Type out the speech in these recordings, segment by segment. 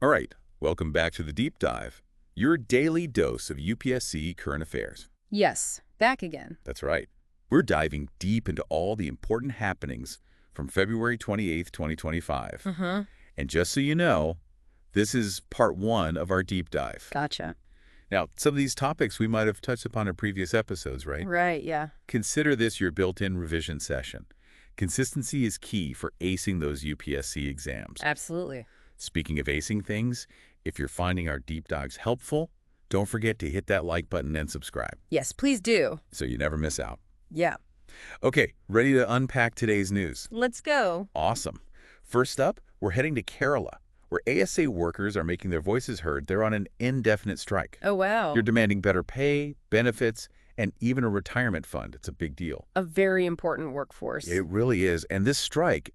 All right, welcome back to the Deep Dive, your daily dose of UPSC Current Affairs. Yes, back again. That's right. We're diving deep into all the important happenings from February 28th, 2025. And just so you know, this is part 1 of our deep dive. Gotcha. Now, some of these topics we might have touched upon in previous episodes, right? Right, yeah. Consider this your built-in revision session. Consistency is key for acing those UPSC exams. Absolutely. Speaking of acing things, if you're finding our deep dives helpful, don't forget to hit that like button and subscribe Yes, please do. so you never miss out. Yeah. Okay, ready to unpack today's news? Let's go. Awesome. First up, we're heading to Kerala, where ASA workers are making their voices heard. They're on an indefinite strike. Oh, wow. You're demanding better pay, benefits, and even a retirement fund. It's a big deal. A very important workforce. It really is. And this strike,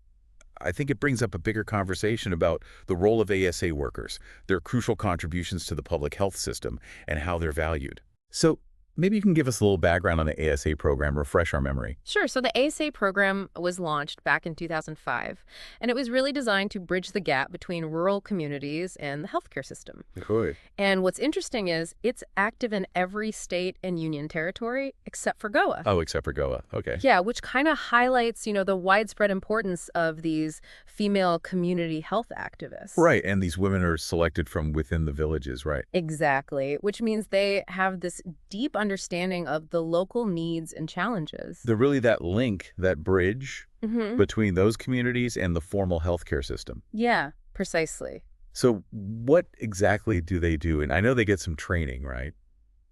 I think it brings up a bigger conversation about the role of ASA workers, their crucial contributions to the public health system, and how they're valued. So maybe you can give us a little background on the ASA program, refresh our memory. Sure. So the ASA program was launched back in 2005, and it was really designed to bridge the gap between rural communities and the healthcare system. Good. And what's interesting is it's active in every state and union territory except for Goa. Oh, except for Goa. Okay. Yeah, which kind of highlights, the widespread importance of these female community health activists. Right, and these women are selected from within the villages, right? Exactly, which means they have this deep understanding of the local needs and challenges. They're really that link, that bridge Mm-hmm. between those communities and the formal healthcare system. Yeah, precisely. So what exactly do they do? And I know they get some training, right?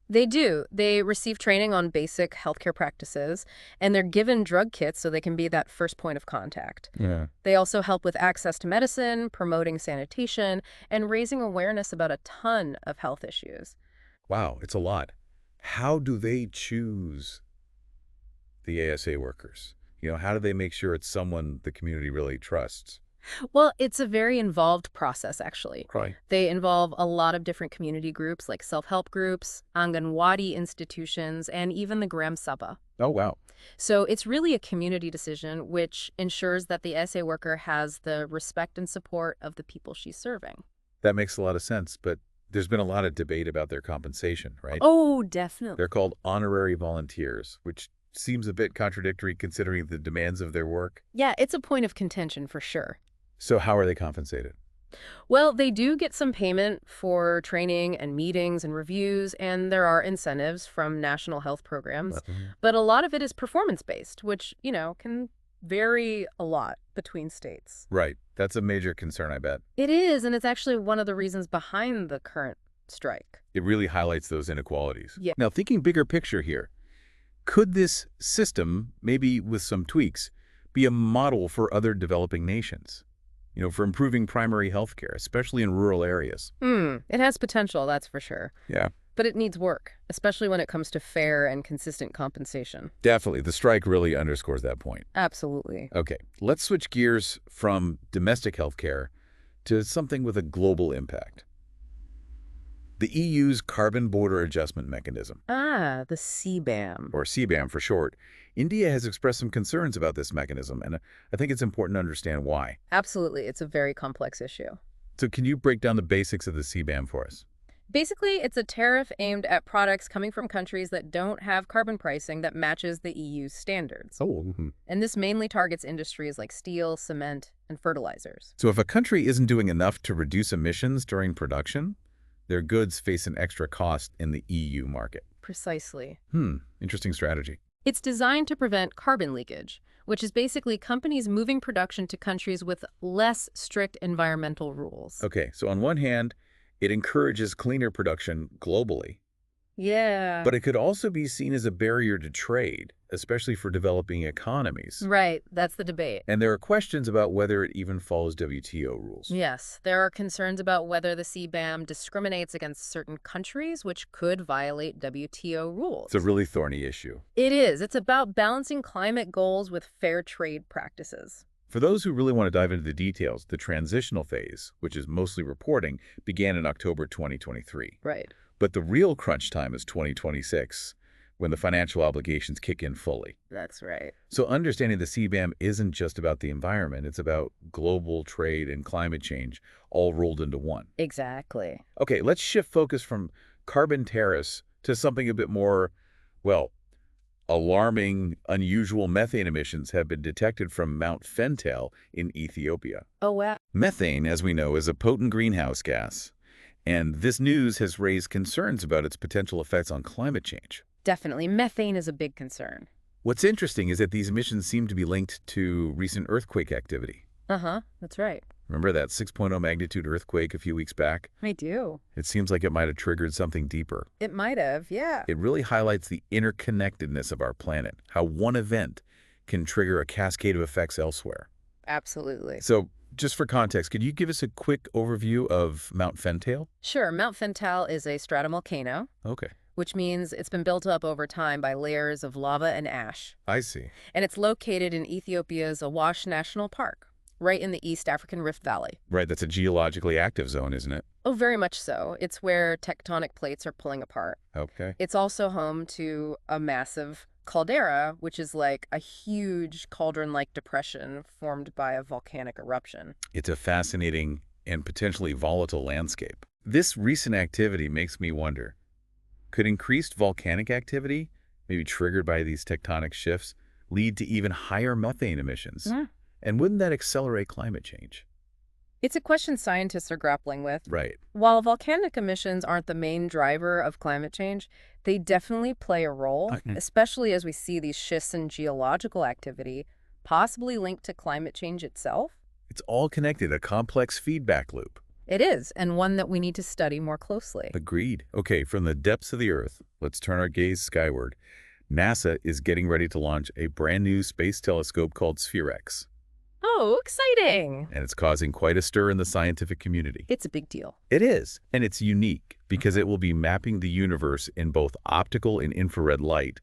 They do. They receive training on basic healthcare practices, and they're given drug kits so they can be that first point of contact. Yeah. They also help with access to medicine, promoting sanitation, and raising awareness about a ton of health issues. Wow, it's a lot. How do they choose the ASA workers? How do they make sure it's someone the community really trusts? Well, it's a very involved process, actually. Right. They involve a lot of different community groups like self-help groups, Anganwadi institutions, and even the Gram Sabha. Oh, wow. So it's really a community decision, which ensures that the SA worker has the respect and support of the people she's serving. That makes a lot of sense, but there's been a lot of debate about their compensation, right? Oh, definitely. They're called honorary volunteers, which seems a bit contradictory considering the demands of their work. Yeah, it's a point of contention for sure. So how are they compensated? Well, they do get some payment for training and meetings and reviews, and there are incentives from national health programs. But a lot of it is performance-based, which, can vary a lot between states. Right. That's a major concern, I bet. It is, and it's actually one of the reasons behind the current strike. It really highlights those inequalities. Yeah. Now, thinking bigger picture here, could this system, maybe with some tweaks, be a model for other developing nations? For improving primary health care, especially in rural areas. It has potential, that's for sure. Yeah. But it needs work, especially when it comes to fair and consistent compensation. Definitely. The strike really underscores that point. Absolutely. Okay, let's switch gears from domestic health care to something with a global impact. The EU's Carbon Border Adjustment Mechanism, Ah, the CBAM. or CBAM for short. India has expressed some concerns about this mechanism, and I think it's important to understand why. Absolutely. It's a very complex issue. So can you break down the basics of the CBAM for us? Basically, it's a tariff aimed at products coming from countries that don't have carbon pricing that matches the EU's standards. Oh. And this mainly targets industries like steel, cement, and fertilizers. So if a country isn't doing enough to reduce emissions during production, their goods face an extra cost in the EU market. Precisely. Interesting strategy. It's designed to prevent carbon leakage, which is basically companies moving production to countries with less strict environmental rules. Okay, so on one hand, it encourages cleaner production globally, Yeah. but it could also be seen as a barrier to trade, especially for developing economies. Right, that's the debate. And there are questions about whether it even follows WTO rules. Yes, there are concerns about whether the CBAM discriminates against certain countries, which could violate WTO rules. It's a really thorny issue. It is. It's about balancing climate goals with fair trade practices. For those who really want to dive into the details, the transitional phase, which is mostly reporting, began in October 2023. Right. But the real crunch time is 2026, when the financial obligations kick in fully. That's right. So understanding the CBAM isn't just about the environment. It's about global trade and climate change all rolled into one. Exactly. Okay, let's shift focus from carbon tariffs to something a bit more, well, alarming. Unusual methane emissions have been detected from Mount Fentale in Ethiopia. Oh, wow. Methane, as we know, is a potent greenhouse gas, and this news has raised concerns about its potential effects on climate change. Definitely. Methane is a big concern. What's interesting is that these emissions seem to be linked to recent earthquake activity. That's right. Remember that 6.0 magnitude earthquake a few weeks back? I do. It seems like it might have triggered something deeper. It might have, yeah. It really highlights the interconnectedness of our planet, how one event can trigger a cascade of effects elsewhere. Absolutely. So, just for context, could you give us a quick overview of Mount Fentale? Sure. Mount Fentale is a stratumolcano, Okay, which means it's been built up over time by layers of lava and ash. I see. And it's located in Ethiopia's Awash National Park, right in the East African Rift Valley. Right, that's a geologically active zone, isn't it? Oh, very much so. It's where tectonic plates are pulling apart. Okay. It's also home to a massive caldera, which is like a huge cauldron-like depression formed by a volcanic eruption. It's a fascinating and potentially volatile landscape. This recent activity makes me wonder, could increased volcanic activity, maybe triggered by these tectonic shifts, lead to even higher methane emissions? Yeah. And wouldn't that accelerate climate change? It's a question scientists are grappling with. Right. While volcanic emissions aren't the main driver of climate change, they definitely play a role, especially as we see these shifts in geological activity, possibly linked to climate change itself. It's all connected, a complex feedback loop. It is, and one that we need to study more closely. Agreed. Okay, from the depths of the Earth, let's turn our gaze skyward. NASA is getting ready to launch a brand new space telescope called SPHEREx. Oh, exciting! And it's causing quite a stir in the scientific community. It's a big deal. It is, and it's unique because it will be mapping the universe in both optical and infrared light,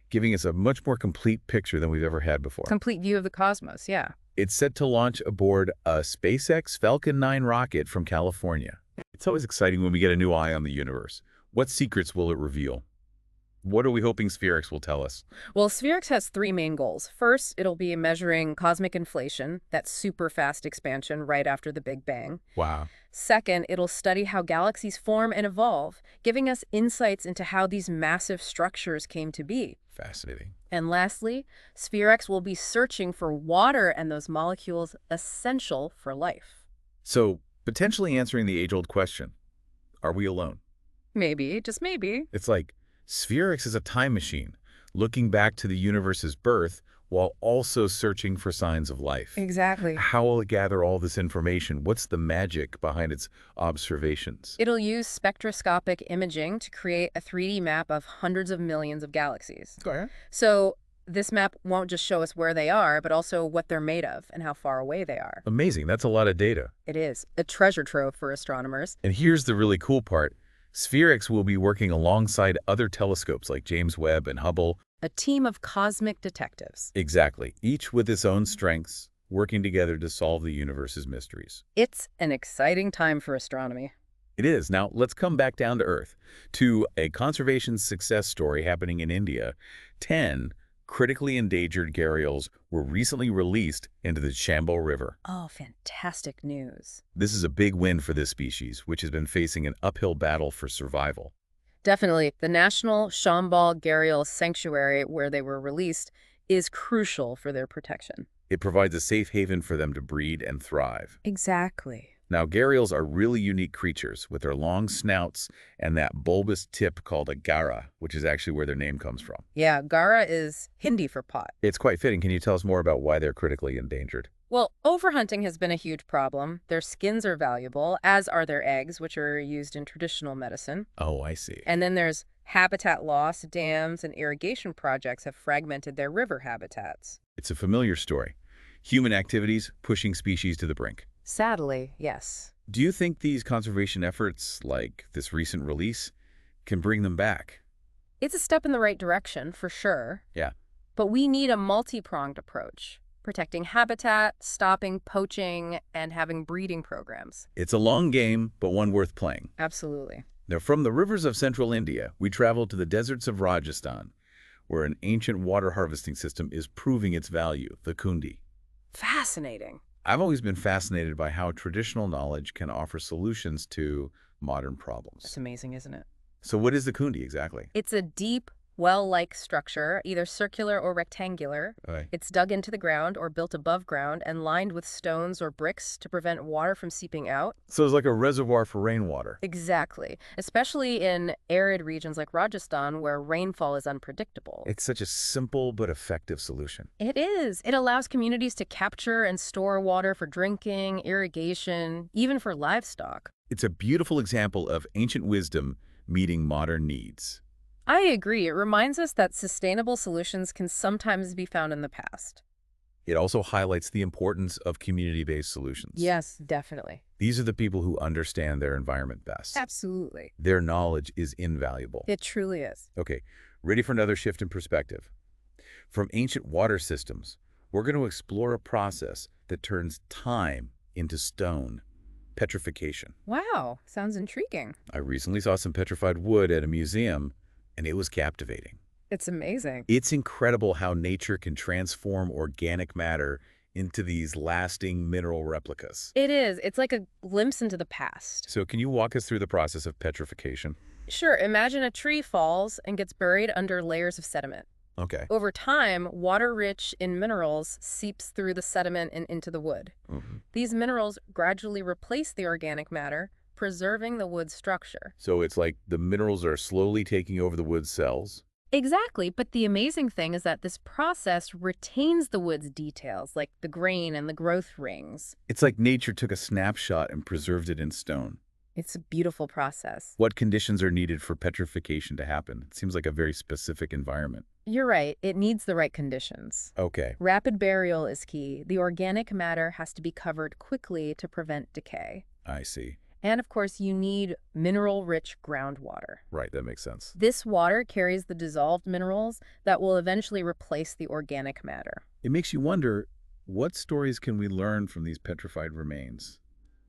giving us a much more complete picture than we've ever had before. Complete view of the cosmos, yeah. It's set to launch aboard a SpaceX Falcon 9 rocket from California. It's always exciting when we get a new eye on the universe. What secrets will it reveal? What are we hoping SPHEREx will tell us? Well, SPHEREx has three main goals. First, it'll be measuring cosmic inflation, that super fast expansion right after the Big Bang. Wow. Second, it'll study how galaxies form and evolve, giving us insights into how these massive structures came to be. Fascinating. And lastly, SPHEREx will be searching for water and those molecules essential for life. So, potentially answering the age-old question, are we alone? Maybe, just maybe. It's like SPHEREx is a time machine, looking back to the universe's birth while also searching for signs of life. Exactly. How will it gather all this information? What's the magic behind its observations? It'll use spectroscopic imaging to create a 3D map of hundreds of millions of galaxies. Okay. So this map won't just show us where they are, but also what they're made of and how far away they are. Amazing. That's a lot of data. It is a treasure trove for astronomers. And here's the really cool part. SPHEREx will be working alongside other telescopes like James Webb and Hubble. A team of cosmic detectives. Exactly. Each with its own strengths, working together to solve the universe's mysteries. It's an exciting time for astronomy. It is. Now, let's come back down to Earth, to a conservation success story happening in India. 10 critically endangered gharials were recently released into the Chambal River. Oh, fantastic news. This is a big win for this species, which has been facing an uphill battle for survival. Definitely. The National Chambal Gharial Sanctuary, where they were released, is crucial for their protection. It provides a safe haven for them to breed and thrive. Exactly. Now, gharials are really unique creatures with their long snouts and that bulbous tip called a gara, which is actually where their name comes from. Yeah, gara is Hindi for pot. It's quite fitting. Can you tell us more about why they're critically endangered? Well, overhunting has been a huge problem. Their skins are valuable, as are their eggs, which are used in traditional medicine. Oh, I see. And then there's habitat loss. Dams and irrigation projects have fragmented their river habitats. It's a familiar story. Human activities pushing species to the brink. Sadly, yes. Do you think these conservation efforts, like this recent release, can bring them back? It's a step in the right direction, for sure. Yeah. But we need a multi-pronged approach, protecting habitat, stopping poaching, and having breeding programs. It's a long game, but one worth playing. Absolutely. Now, from the rivers of central India, we travel to the deserts of Rajasthan. where an ancient water harvesting system is proving its value, the Kundi. Fascinating. I've always been fascinated by how traditional knowledge can offer solutions to modern problems. It's amazing, isn't it? So what is the Kundi exactly? It's a deep, well-like structure, either circular or rectangular. Okay. It's dug into the ground or built above ground and lined with stones or bricks to prevent water from seeping out. So it's like a reservoir for rainwater. Exactly, especially in arid regions like Rajasthan where rainfall is unpredictable. It's such a simple but effective solution. It is. It allows communities to capture and store water for drinking, irrigation, even for livestock. It's a beautiful example of ancient wisdom meeting modern needs. I agree. It reminds us that sustainable solutions can sometimes be found in the past. It also highlights the importance of community-based solutions. Yes, definitely. These are the people who understand their environment best. Absolutely. Their knowledge is invaluable. It truly is. Okay, ready for another shift in perspective? From ancient water systems, we're going to explore a process that turns time into stone. Petrification. Wow, sounds intriguing. I recently saw some petrified wood at a museum, and it was captivating. It's amazing. It's incredible how nature can transform organic matter into these lasting mineral replicas. It is. It's like a glimpse into the past. So can you walk us through the process of petrification? Sure, imagine a tree falls and gets buried under layers of sediment. Okay. Over time, water rich in minerals seeps through the sediment and into the wood. These minerals gradually replace the organic matter, preserving the wood's structure. So it's like the minerals are slowly taking over the wood cells. Exactly, but the amazing thing is that this process retains the wood's details, like the grain and the growth rings. It's like nature took a snapshot and preserved it in stone. It's a beautiful process. What conditions are needed for petrification to happen? It seems like a very specific environment. You're right, it needs the right conditions. Okay. Rapid burial is key. The organic matter has to be covered quickly to prevent decay. I see. And of course, you need mineral-rich groundwater. Right, that makes sense. This water carries the dissolved minerals that will eventually replace the organic matter. It makes you wonder, what stories can we learn from these petrified remains?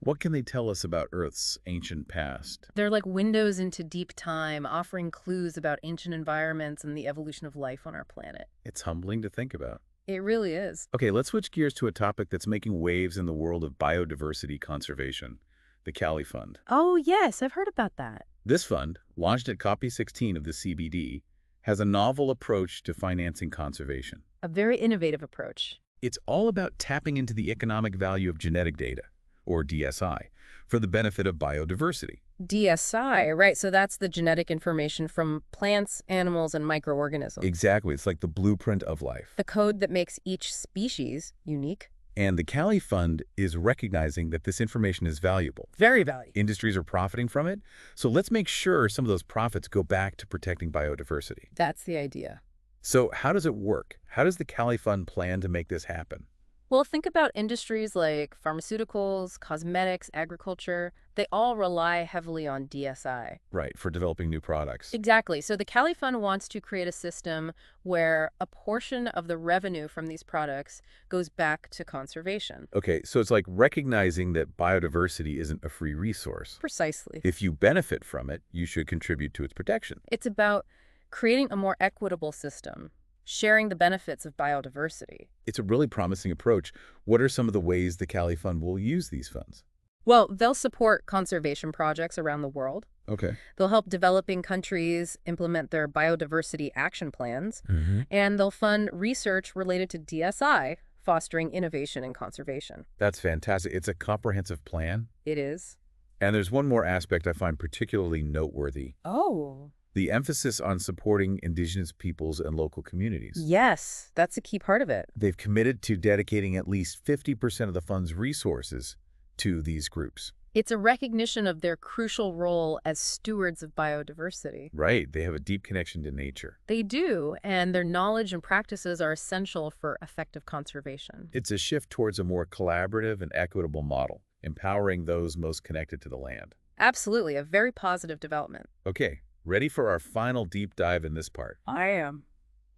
What can they tell us about Earth's ancient past? They're like windows into deep time, offering clues about ancient environments and the evolution of life on our planet. It's humbling to think about. It really is. Okay, let's switch gears to a topic that's making waves in the world of biodiversity conservation, the Cali Fund. Oh, yes, I've heard about that. This fund, launched at Copy 16 of the CBD, has a novel approach to financing conservation. A very innovative approach. It's all about tapping into the economic value of genetic data, or DSI, for the benefit of biodiversity. DSI, right, so that's the genetic information from plants, animals, and microorganisms. Exactly, it's like the blueprint of life. The code that makes each species unique. And the Cali Fund is recognizing that this information is valuable. Very valuable. Industries are profiting from it, so let's make sure some of those profits go back to protecting biodiversity. That's the idea. So how does it work? How does the Cali Fund plan to make this happen? Well, think about industries like pharmaceuticals, cosmetics, agriculture. They all rely heavily on DSI. Right, for developing new products. Exactly. So the Cali Fund wants to create a system where a portion of the revenue from these products goes back to conservation. Okay, so it's like recognizing that biodiversity isn't a free resource. Precisely. If you benefit from it, you should contribute to its protection. It's about creating a more equitable system, sharing the benefits of biodiversity. It's a really promising approach. What are some of the ways the Cali Fund will use these funds? Well, they'll support conservation projects around the world. Okay. They'll help developing countries implement their biodiversity action plans, and they'll fund research related to DSI, fostering innovation and conservation. That's fantastic. It's a comprehensive plan. It is. And there's one more aspect I find particularly noteworthy. Oh. The emphasis on supporting indigenous peoples and local communities. Yes, that's a key part of it. They've committed to dedicating at least 50% of the fund's resources to these groups. It's a recognition of their crucial role as stewards of biodiversity. Right. They have a deep connection to nature. They do, and their knowledge and practices are essential for effective conservation. It's a shift towards a more collaborative and equitable model, empowering those most connected to the land. Absolutely, a very positive development. Okay, ready for our final deep dive in this part? I am.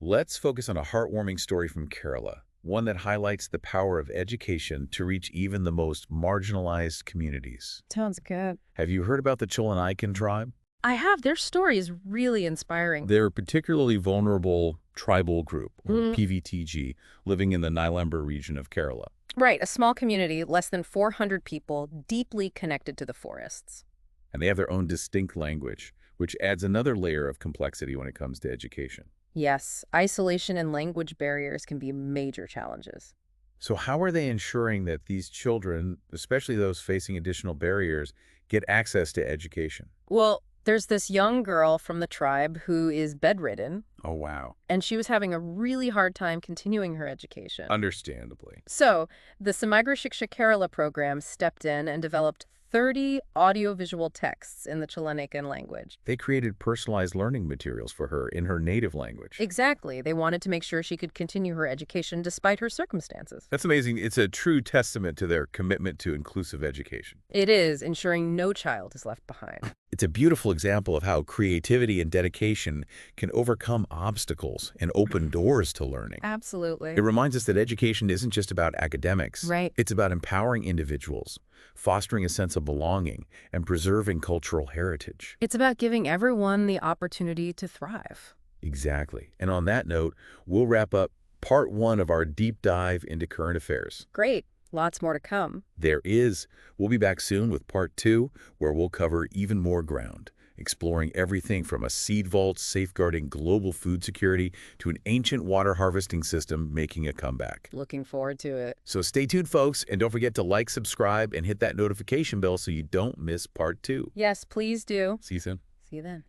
Let's focus on a heartwarming story from Kerala, one that highlights the power of education to reach even the most marginalized communities. Sounds good. Have you heard about the Cholanaikkan tribe? I have. Their story is really inspiring. They're particularly vulnerable tribal group, or PVTG, living in the Nilamber region of Kerala. Right, a small community, less than 400 people, deeply connected to the forests. And they have their own distinct language, which adds another layer of complexity when it comes to education. Yes, isolation and language barriers can be major challenges. So how are they ensuring that these children, especially those facing additional barriers, get access to education? Well, there's this young girl from the tribe who is bedridden, Oh, wow. and she was having a really hard time continuing her education. Understandably. So, the Samigra Shiksha Kerala program stepped in and developed 30 audiovisual texts in the Cholanaikkan language. They created personalized learning materials for her in her native language. Exactly. They wanted to make sure she could continue her education despite her circumstances. That's amazing. It's a true testament to their commitment to inclusive education. It is, ensuring no child is left behind. It's a beautiful example of how creativity and dedication can overcome obstacles and open doors to learning. Absolutely. It reminds us that education isn't just about academics. Right. It's about empowering individuals, fostering a sense of belonging, and preserving cultural heritage. It's about giving everyone the opportunity to thrive. Exactly. And on that note, we'll wrap up part 1 of our deep dive into current affairs. Great. Lots more to come. There is. We'll be back soon with part 2, where we'll cover even more ground, exploring everything from a seed vault safeguarding global food security to an ancient water harvesting system making a comeback. Looking forward to it. So stay tuned, folks, and don't forget to like, subscribe, and hit that notification bell so you don't miss part 2. Yes, please do. See you soon. See you then.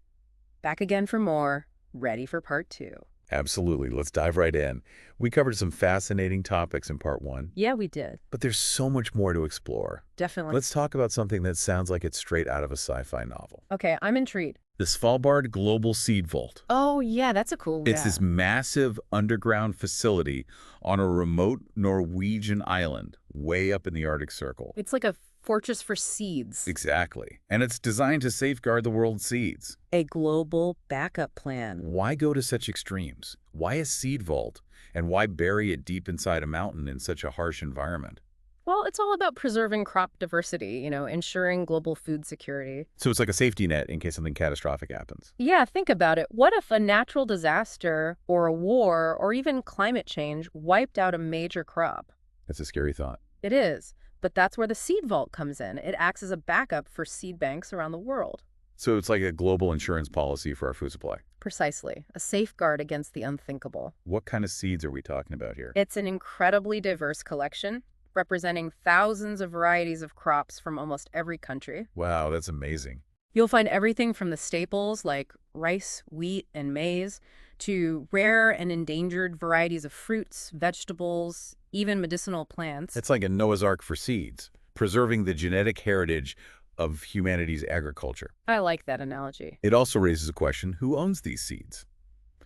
Back again for more. Ready for part 2. Absolutely. Let's dive right in. We covered some fascinating topics in part 1, Yeah, we did. but there's so much more to explore. Definitely. Let's talk about something that sounds like it's straight out of a sci-fi novel. Okay, I'm intrigued. The Svalbard Global Seed Vault. Oh, yeah, that's a cool It's this massive underground facility on a remote Norwegian island way up in the Arctic Circle. It's like a fortress for seeds. Exactly. And it's designed to safeguard the world's seeds. A global backup plan. Why go to such extremes? Why a seed vault? And why bury it deep inside a mountain in such a harsh environment? Well, it's all about preserving crop diversity, ensuring global food security. So it's like a safety net in case something catastrophic happens. Yeah, think about it. What if a natural disaster or a war or even climate change wiped out a major crop? That's a scary thought. It is. But that's where the seed vault comes in. It acts as a backup for seed banks around the world. So it's like a global insurance policy for our food supply. Precisely. A safeguard against the unthinkable. What kind of seeds are we talking about here? It's an incredibly diverse collection, representing thousands of varieties of crops from almost every country. Wow, that's amazing. You'll find everything from the staples like rice, wheat, and maize to rare and endangered varieties of fruits, vegetables, even medicinal plants. It's like a Noah's Ark for seeds, preserving the genetic heritage of humanity's agriculture. I like that analogy. It also raises a question, who owns these seeds?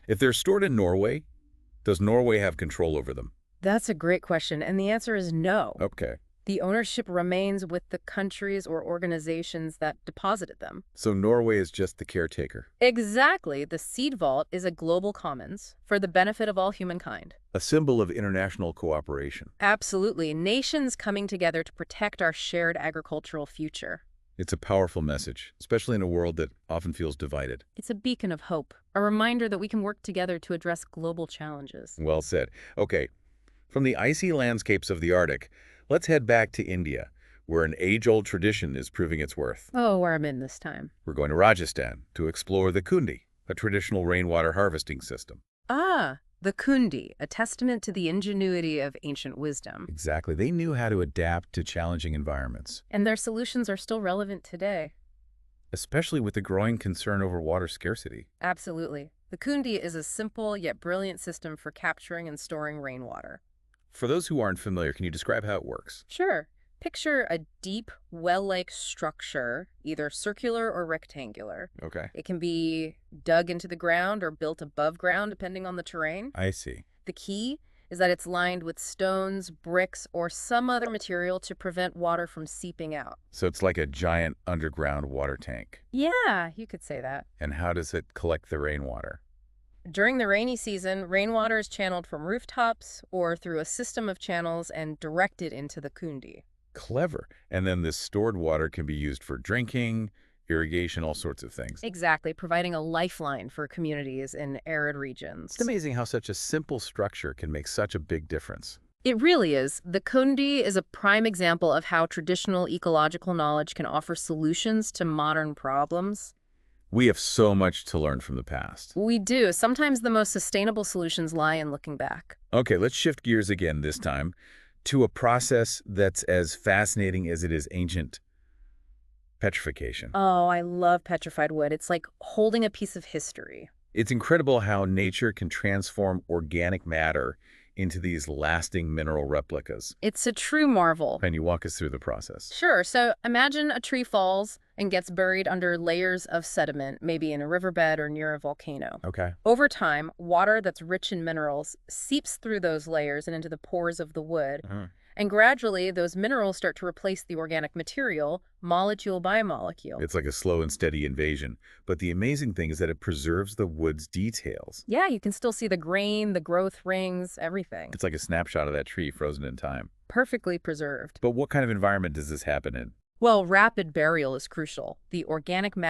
If they're stored in Norway, does Norway have control over them? That's a great question, and the answer is no. Okay. The ownership remains with the countries or organizations that deposited them. So Norway is just the caretaker. Exactly. The seed vault is a global commons for the benefit of all humankind. A symbol of international cooperation. Absolutely. Nations coming together to protect our shared agricultural future. It's a powerful message, especially in a world that often feels divided. It's a beacon of hope, a reminder that we can work together to address global challenges. Well said. Okay, from the icy landscapes of the Arctic, let's head back to India, where an age-old tradition is proving its worth. Oh, where I'm in this time. We're going to Rajasthan to explore the Kundi, a traditional rainwater harvesting system. Ah, the Kundi, a testament to the ingenuity of ancient wisdom. Exactly. They knew how to adapt to challenging environments, And their solutions are still relevant today. especially with the growing concern over water scarcity. Absolutely. The Kundi is a simple yet brilliant system for capturing and storing rainwater. For those who aren't familiar, can you describe how it works? Sure. Picture a deep, well-like structure, either circular or rectangular. Okay. It can be dug into the ground or built above ground, depending on the terrain. I see. The key is that it's lined with stones, bricks, or some other material to prevent water from seeping out. So it's like a giant underground water tank. Yeah, you could say that. And how does it collect the rainwater? During the rainy season, rainwater is channeled from rooftops or through a system of channels and directed into the Kundi. Clever. And then this stored water can be used for drinking, irrigation, all sorts of things. Exactly, providing a lifeline for communities in arid regions. It's amazing how such a simple structure can make such a big difference. It really is. The Kundi is a prime example of how traditional ecological knowledge can offer solutions to modern problems. We have so much to learn from the past. We do. Sometimes the most sustainable solutions lie in looking back. Okay, let's shift gears again this time to a process that's as fascinating as it is ancient: petrification. Oh, I love petrified wood. It's like holding a piece of history. It's incredible how nature can transform organic matter into these lasting mineral replicas. It's a true marvel. Can you walk us through the process? Sure. So imagine a tree falls and gets buried under layers of sediment, maybe in a riverbed or near a volcano. Okay. Over time, water that's rich in minerals seeps through those layers and into the pores of the wood. And gradually, those minerals start to replace the organic material, molecule by molecule. It's like a slow and steady invasion. But the amazing thing is that it preserves the wood's details. Yeah, you can still see the grain, the growth rings, everything. It's like a snapshot of that tree frozen in time. Perfectly preserved. But what kind of environment does this happen in? Well, rapid burial is crucial. The organic matter